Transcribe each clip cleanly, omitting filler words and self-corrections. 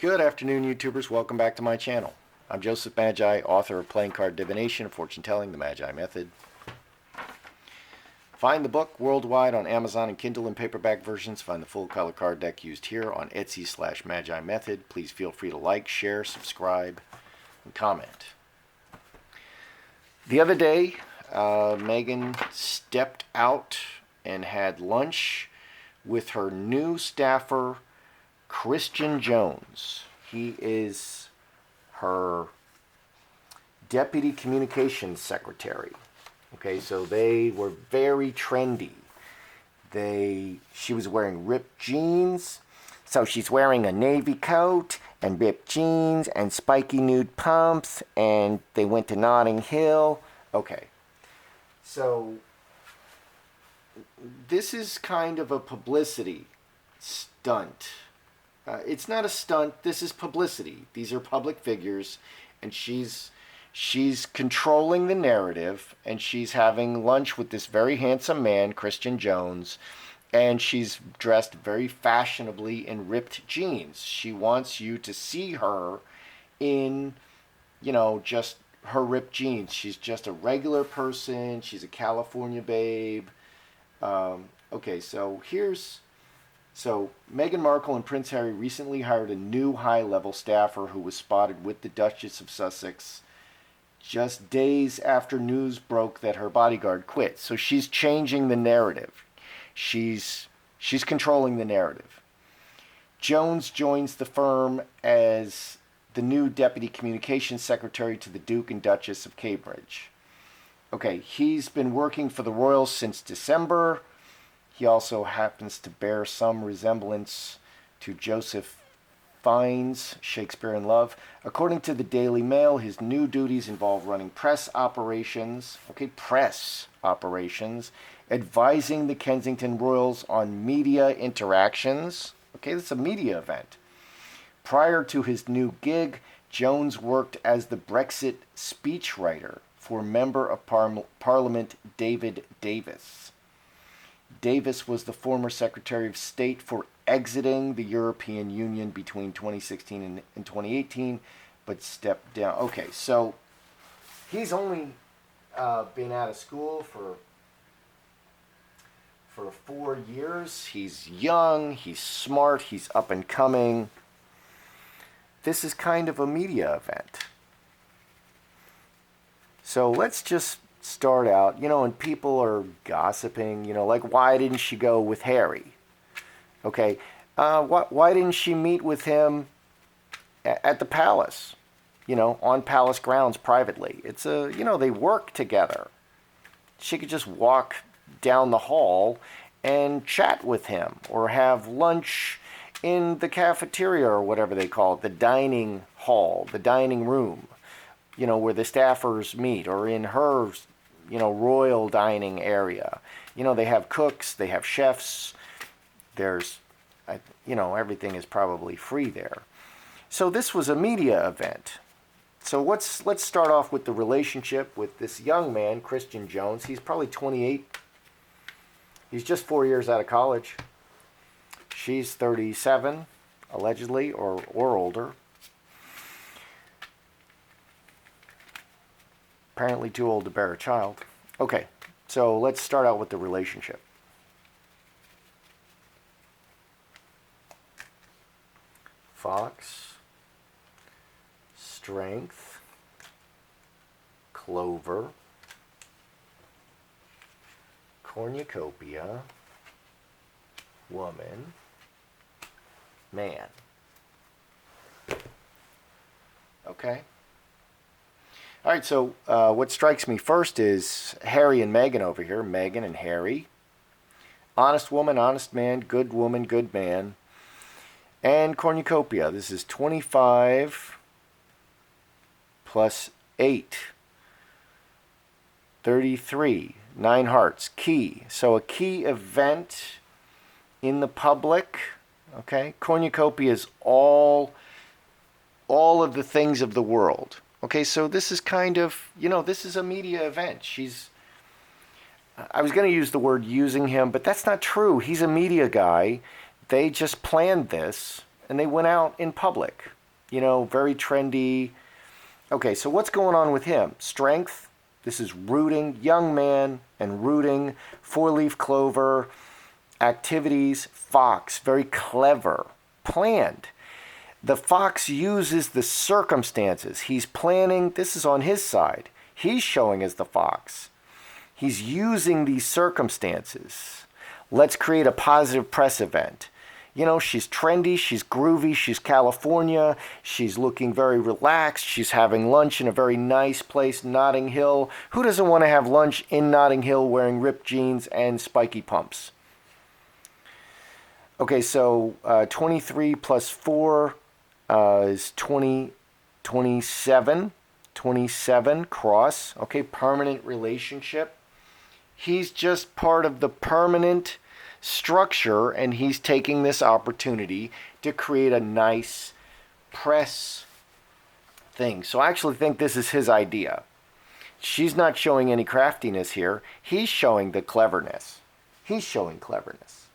Good afternoon, YouTubers. Welcome back to my channel. I'm Joseph Magi, author of Playing Card Divination and Fortune Telling, the Magi Method. Find the book worldwide on Amazon and Kindle and paperback versions. Find the full color card deck used here on Etsy/Magi Method. Please feel free to like, share, subscribe, and comment. The other day, Meghan stepped out and had lunch with her new staffer, Christian Jones. He is her deputy communications secretary. Okay, so they were very trendy. She was wearing ripped jeans, so she's wearing a navy coat and ripped jeans and spiky nude pumps, and they went to Notting Hill. Okay, so this is kind of a publicity stunt. It's not a stunt. This is publicity. These are public figures, and she's controlling the narrative, and she's having lunch with this very handsome man, Christian Jones, and she's dressed very fashionably in ripped jeans. She wants you to see her in, just her ripped jeans. She's just a regular person. She's a California babe. Okay, so Meghan Markle and Prince Harry recently hired a new high-level staffer who was spotted with the Duchess of Sussex just days after news broke that her bodyguard quit. So she's changing the narrative. She's controlling the narrative. Jones joins the firm as the new deputy communications secretary to the Duke and Duchess of Cambridge. Okay, he's been working for the royals since December. He also happens to bear some resemblance to Joseph Fiennes, Shakespeare in Love. According to the Daily Mail, his new duties involve running press operations, advising the Kensington Royals on media interactions. Okay, that's a media event. Prior to his new gig, Jones worked as the Brexit speechwriter for Member of Parliament David Davis. Davis was the former Secretary of State for exiting the European Union between 2016 and 2018, but stepped down. Okay, so he's only been out of school for 4 years. He's young, he's smart, he's up and coming. This is kind of a media event. So let's just start out, and people are gossiping, like, why didn't she go with Harry? Okay, why didn't she meet with him at the palace, on palace grounds privately? It's they work together. She could just walk down the hall and chat with him, or have lunch in the cafeteria, or whatever they call it, the dining hall, the dining room, where the staffers meet, or in her royal dining area. They have cooks, they have chefs. There's, everything is probably free there. So this was a media event. So let's start off with the relationship with this young man, Christian Jones. He's probably 28. He's just 4 years out of college. She's 37, allegedly, or older. Apparently too old to bear a child. Okay, so let's start out with the relationship. Fox, Strength, Clover, Cornucopia, Woman, Man. Okay. All right, so what strikes me first is Harry and Meghan over here. Meghan and Harry. Honest woman, honest man, good woman, good man. And Cornucopia. This is 25 plus 8. 33. 9 hearts. Key. So a key event in the public. Okay. Cornucopia is all of the things of the world. Okay, so this is kind of, this is a media event. I was going to use the word using him, but that's not true. He's a media guy. They just planned this and they went out in public. Very trendy. Okay, so what's going on with him? Strength. This is rooting, young man and rooting, four-leaf clover, activities, fox, very clever, planned. The fox uses the circumstances. He's planning, this is on his side. He's showing as the fox. He's using these circumstances. Let's create a positive press event. She's trendy, she's groovy, she's California, she's looking very relaxed, she's having lunch in a very nice place, Notting Hill. Who doesn't want to have lunch in Notting Hill wearing ripped jeans and spiky pumps? Okay, so 23 plus 4 is 27. 27, cross. Okay, permanent relationship. He's just part of the permanent structure, and he's taking this opportunity to create a nice press thing. So I actually think this is his idea. She's not showing any craftiness here. He's showing the cleverness. He's showing cleverness.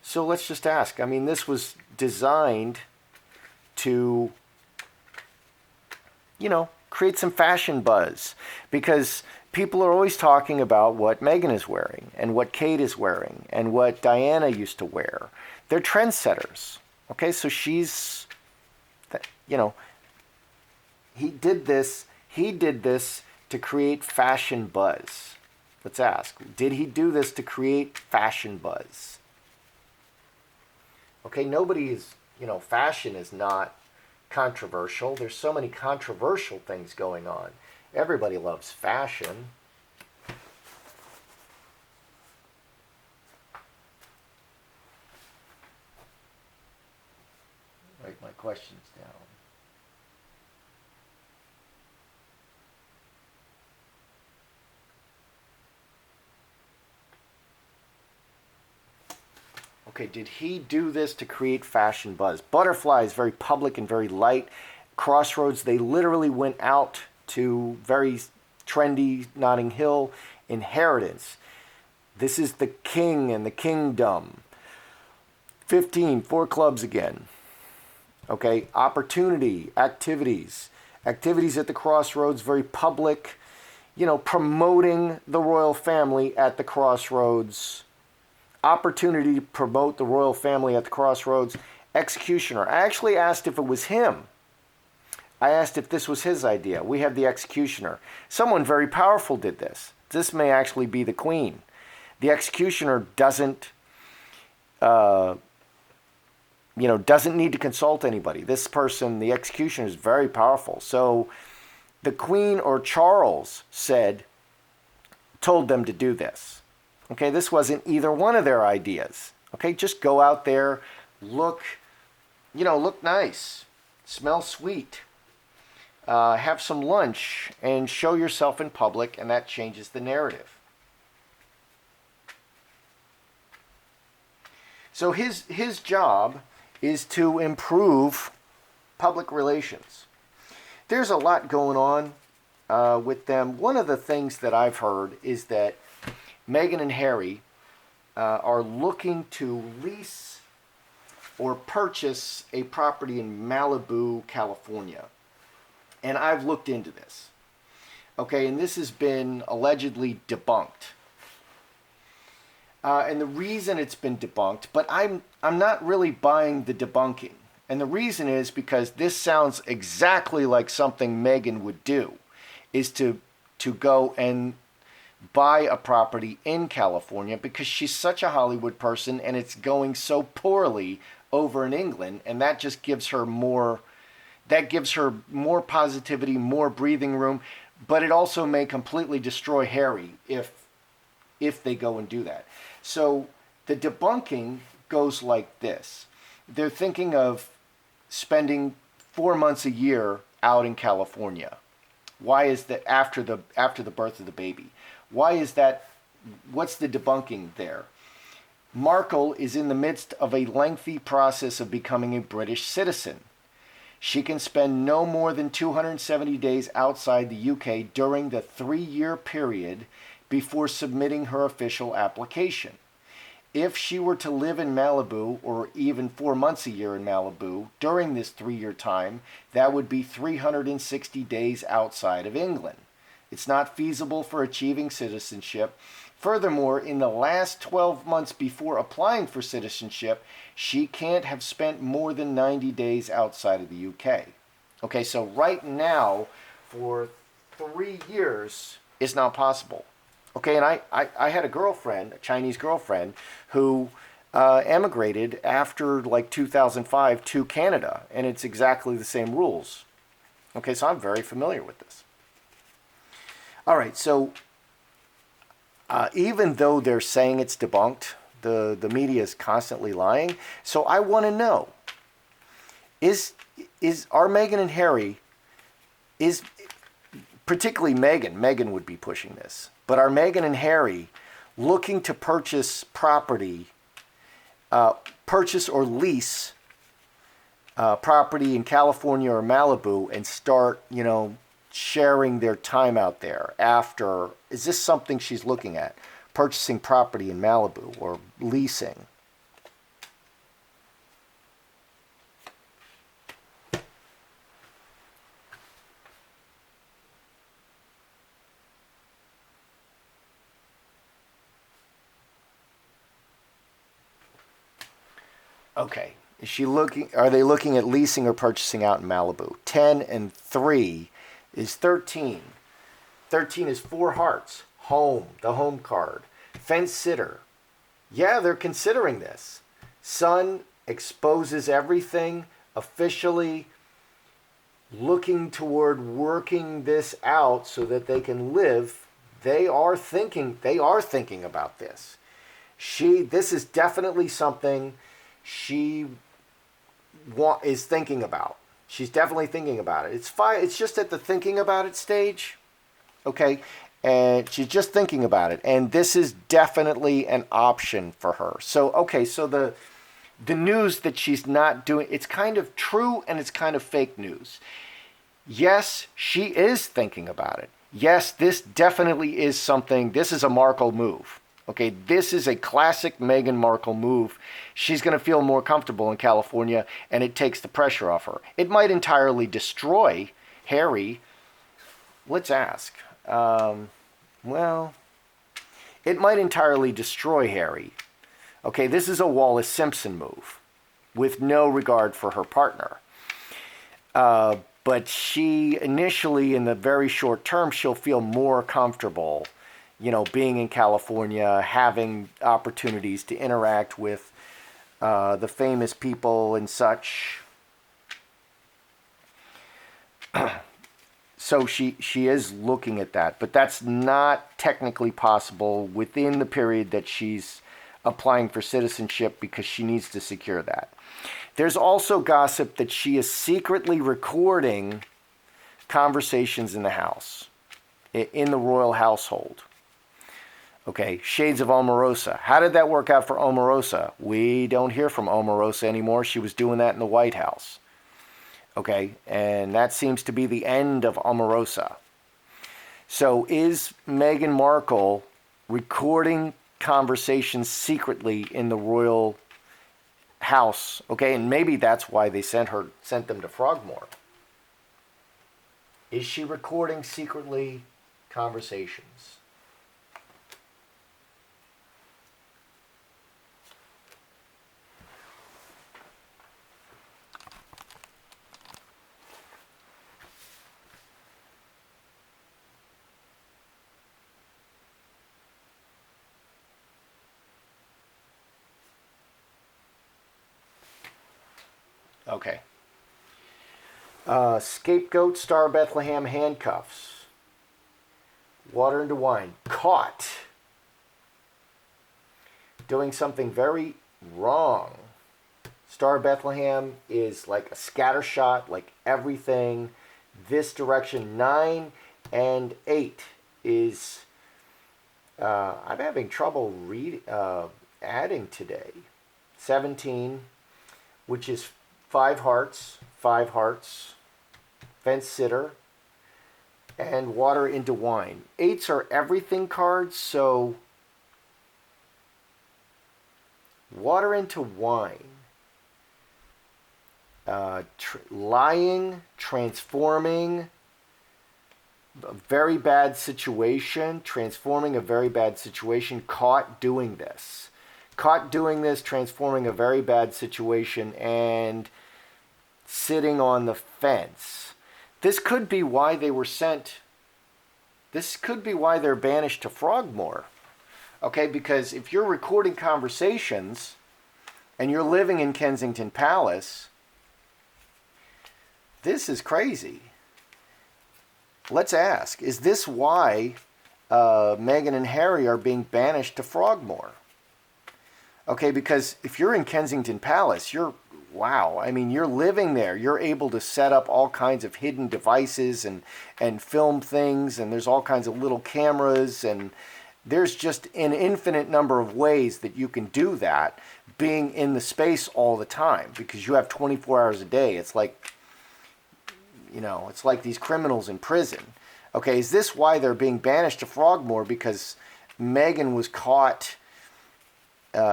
So let's just ask. I mean, this was designed to, create some fashion buzz, because people are always talking about what Meghan is wearing and what Kate is wearing and what Diana used to wear. They're trendsetters. Okay, so she's, he did this to create fashion buzz. Let's ask, did he do this to create fashion buzz? Okay, nobody is, fashion is not controversial. There's so many controversial things going on. Everybody loves fashion. Write my questions down. Okay, did he do this to create fashion buzz? Butterfly is very public and very light. Crossroads, they literally went out to very trendy Notting Hill. Inheritance. This is the king and the kingdom. 15, 4 clubs again. Okay, opportunity, activities. Activities at the Crossroads, very public. Promoting the royal family at the Crossroads. Opportunity to promote the royal family at the Crossroads. Executioner. I actually asked if it was him. I asked if this was his idea. We have the executioner. Someone very powerful did this. This may actually be the queen. The executioner doesn't need to consult anybody. This person, the executioner, is very powerful. So the queen or Charles told them to do this. Okay, this wasn't either one of their ideas. Okay, just go out there, look nice, smell sweet, have some lunch, and show yourself in public, and that changes the narrative. So his job is to improve public relations. There's a lot going on with them. One of the things that I've heard is that Meghan and Harry are looking to lease or purchase a property in Malibu, California. And I've looked into this. Okay, and this has been allegedly debunked. And the reason it's been debunked, but I'm not really buying the debunking. And the reason is because this sounds exactly like something Meghan would do, is to go and buy a property in California, because she's such a Hollywood person and it's going so poorly over in England, and that just gives her more positivity, more breathing room, but it also may completely destroy Harry if they go and do that. So the debunking goes like this. They're thinking of spending 4 months a year out in California. Why is that? After the birth of the baby. Why is that? What's the debunking there? Markle is in the midst of a lengthy process of becoming a British citizen. She can spend no more than 270 days outside the UK during the 3-year period before submitting her official application. if she were to live in Malibu, or even 4 months a year in Malibu, during this 3-year time, that would be 360 days outside of England. It's not feasible for achieving citizenship. Furthermore, in the last 12 months before applying for citizenship, she can't have spent more than 90 days outside of the UK. Okay, so right now, for 3 years, it's not possible. Okay, and I had a girlfriend, a Chinese girlfriend, who emigrated after like 2005 to Canada, and it's exactly the same rules. Okay, so I'm very familiar with this. All right, so even though they're saying it's debunked, the media is constantly lying. So I want to know, are Meghan and Harry, particularly Meghan would be pushing this, but are Meghan and Harry looking to purchase property, purchase or lease property in California or Malibu and start, sharing their time out there after? Is this something she's looking at? Purchasing property in Malibu or leasing? Okay. Are they looking at leasing or purchasing out in Malibu? 10 and 3 is 13. 13 is 4 hearts. Home, the home card. Fence sitter. Yeah, they're considering this. Sun exposes everything, officially looking toward working this out so that they can live. They are thinking about this. This is definitely something she is thinking about. She's definitely thinking about it. It's fine. It's just at the thinking about it stage. Okay. And she's just thinking about it. And this is definitely an option for her. So, okay. So the news that she's not doing, it's kind of true and it's kind of fake news. Yes, she is thinking about it. Yes, this definitely is something. This is a Markle move. Okay, this is a classic Meghan Markle move. She's going to feel more comfortable in California, and it takes the pressure off her. It might entirely destroy Harry. Let's ask. Well, it might entirely destroy Harry. Okay, this is a Wallace Simpson move with no regard for her partner. But she initially, in the very short term, she'll feel more comfortable, being in California, having opportunities to interact with the famous people and such. So she is looking at that, but that's not technically possible within the period that she's applying for citizenship, because she needs to secure that. There's also gossip that she is secretly recording conversations in the house, in the royal household. Okay, shades of Omarosa. How did that work out for Omarosa? We don't hear from Omarosa anymore. She was doing that in the White House. Okay, and that seems to be the end of Omarosa. So is Meghan Markle recording conversations secretly in the royal house? Okay, and maybe that's why they sent them to Frogmore. Is she recording secretly conversations? Okay. Scapegoat, Star Bethlehem handcuffs. Water into wine. Caught doing something very wrong. Star Bethlehem is like a scattershot, like everything this direction. 9 and 8 is, I'm having trouble adding today. 17, which is 5 hearts, fence sitter, and water into wine. 8s are everything cards, so Water into wine. Lying, transforming a very bad situation, transforming a very bad situation, caught doing this. Caught doing this, transforming a very bad situation, and sitting on the fence. This could be why they were sent. This could be why they're banished to Frogmore. Okay, because if you're recording conversations and you're living in Kensington Palace, this is crazy. Let's ask, is this why Meghan and Harry are being banished to Frogmore? Okay, because if you're in Kensington Palace, wow, I mean, you're living there. You're able to set up all kinds of hidden devices and film things, and there's all kinds of little cameras, and there's just an infinite number of ways that you can do that being in the space all the time, because you have 24 hours a day. It's like, it's like these criminals in prison. Okay, is this why they're being banished to Frogmore? Because Meghan was caught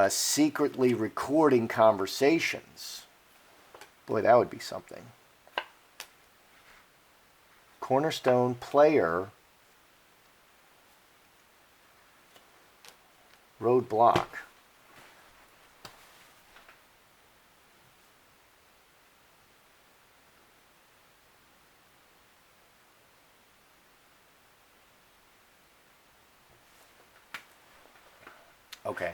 secretly recording conversations. Boy, that would be something. Cornerstone player. Roadblock. Okay.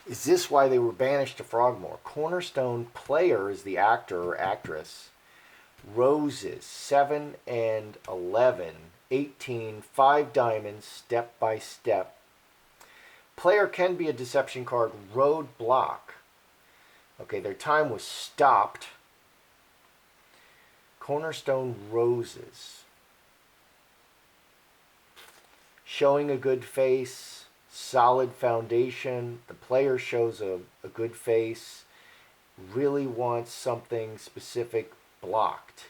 Is this why they were banished to Frogmore? Cornerstone player is the actor or actress. Roses, 7 and 11, 18, 5 diamonds, step by step. Player can be a deception card. Roadblock. Okay, their time was stopped. Cornerstone roses. Showing a good face. Solid foundation. The player shows a good face. Really wants something specific blocked.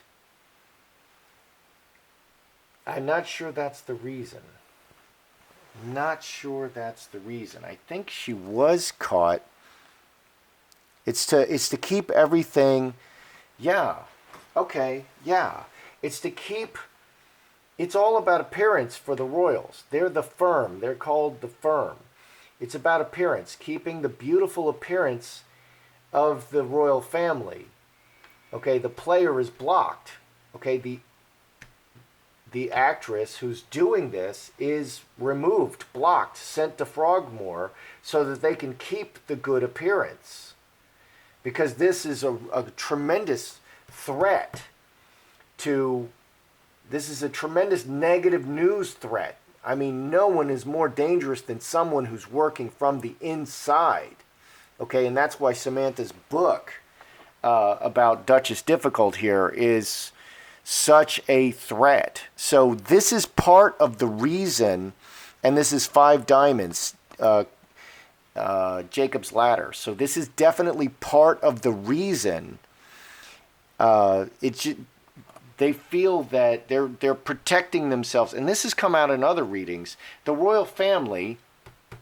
I'm not sure that's the reason. Not sure that's the reason. I think she was caught. It's to keep everything. Yeah. Okay. Yeah. It's to keep. It's all about appearance for the royals. They're the firm. They're called the firm. It's about appearance, keeping the beautiful appearance of the royal family. Okay, the player is blocked. Okay, the actress who's doing this is removed, blocked, sent to Frogmore so that they can keep the good appearance. Because this is a tremendous threat to... This is a tremendous negative news threat. I mean, no one is more dangerous than someone who's working from the inside. Okay, and that's why Samantha's book about Duchess Difficult here is such a threat. So this is part of the reason, and this is 5 diamonds, Jacob's Ladder. So this is definitely part of the reason. They feel that they're protecting themselves. And this has come out in other readings. The royal family,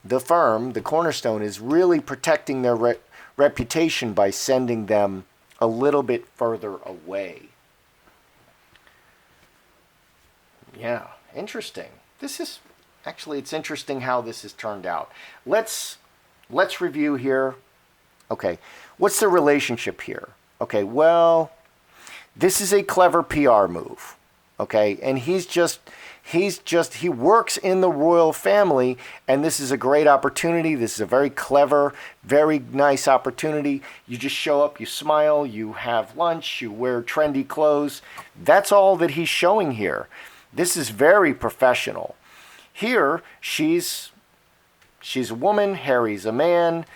the firm, the Cornerstone, is really protecting their reputation by sending them a little bit further away. Yeah, interesting. This is... Actually, it's interesting how this has turned out. Let's review here. Okay, what's the relationship here? Okay, well... This is a clever PR move, okay? And he works in the royal family, and this is a great opportunity. This is a very clever, very nice opportunity. You just show up, you smile, you have lunch, you wear trendy clothes. That's all that he's showing here. This is very professional. Here, she's a woman, Harry's a man,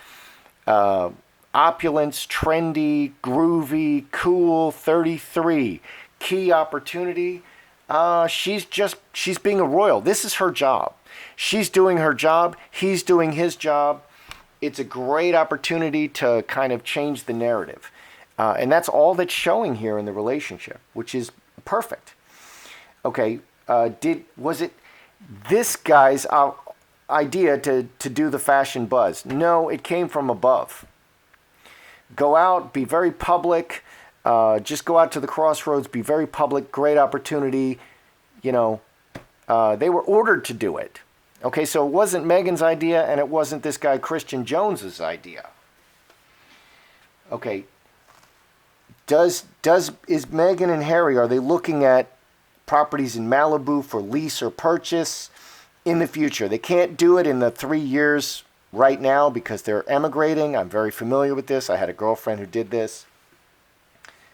opulence, trendy, groovy, cool, 33. Key opportunity. She's being a royal. This is her job. She's doing her job. He's doing his job. It's a great opportunity to kind of change the narrative. And that's all that's showing here in the relationship, which is perfect. Okay, was it this guy's idea to do the fashion buzz? No, it came from above. Go out, be very public. Just go out to the crossroads, be very public. Great opportunity. You know, they were ordered to do it. Okay, so it wasn't Meghan's idea, and it wasn't this guy Christian Jones's idea. Okay, is Meghan and Harry, are they looking at properties in Malibu for lease or purchase in the future? They can't do it in the 3 years right now because they're emigrating. I'm very familiar with this. I had a girlfriend who did this,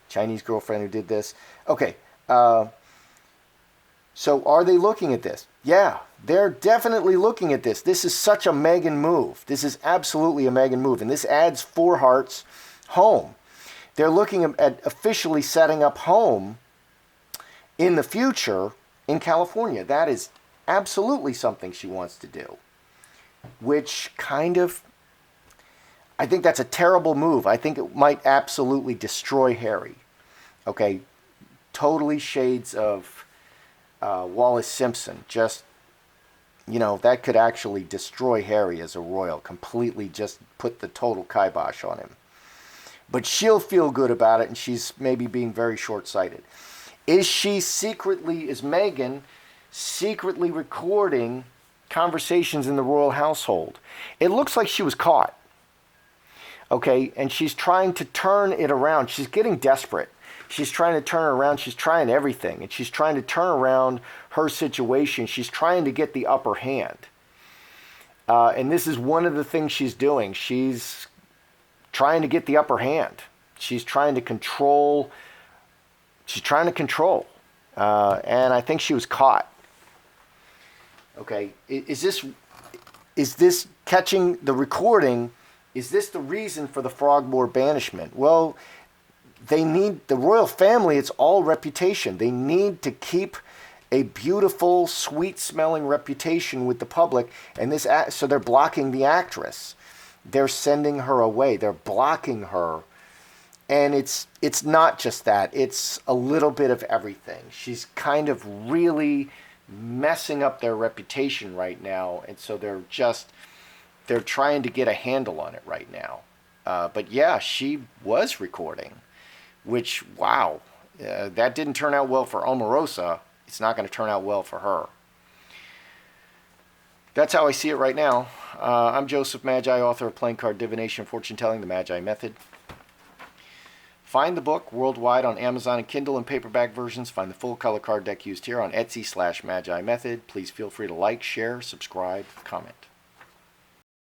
Chinese girlfriend who did this. Okay, so are they looking at this? Yeah, they're definitely looking at this. This is such a Meghan move. This is absolutely a Meghan move, and this adds Four Hearts home. They're looking at officially setting up home in the future in California. That is absolutely something she wants to do, which kind of, I think that's a terrible move. I think it might absolutely destroy Harry. Okay, totally shades of Wallace Simpson. Just, you know, that could actually destroy Harry as a royal, completely just put the total kibosh on him. But she'll feel good about it, and she's maybe being very short-sighted. Is Meghan secretly recording conversations in the royal household? It looks like she was caught. Okay, and she's trying to turn it around. She's getting desperate. She's trying to turn it around. She's trying everything, and she's trying to turn around her situation. She's trying to get the upper hand. And this is one of the things she's doing. She's trying to get the upper hand. She's trying to control. And I think she was caught. Okay, is this catching the recording? Is this the reason for the Frogmore banishment? Well, the royal family, it's all reputation. They need to keep a beautiful, sweet-smelling reputation with the public, and so they're blocking the actress. They're sending her away. They're blocking her. And it's not just that. It's a little bit of everything. She's kind of really messing up their reputation right now, and so they're trying to get a handle on it right now. But yeah, she was recording, which, wow, that didn't turn out well for Omarosa. It's not going to turn out well for her. That's how I see it right now. I'm Joseph Magi, author of Playing Card Divination, Fortune Telling, The Magi Method. Find the book worldwide on Amazon and Kindle and paperback versions. Find the full color card deck used here on Etsy/Magi Method. Please feel free to like, share, subscribe, comment.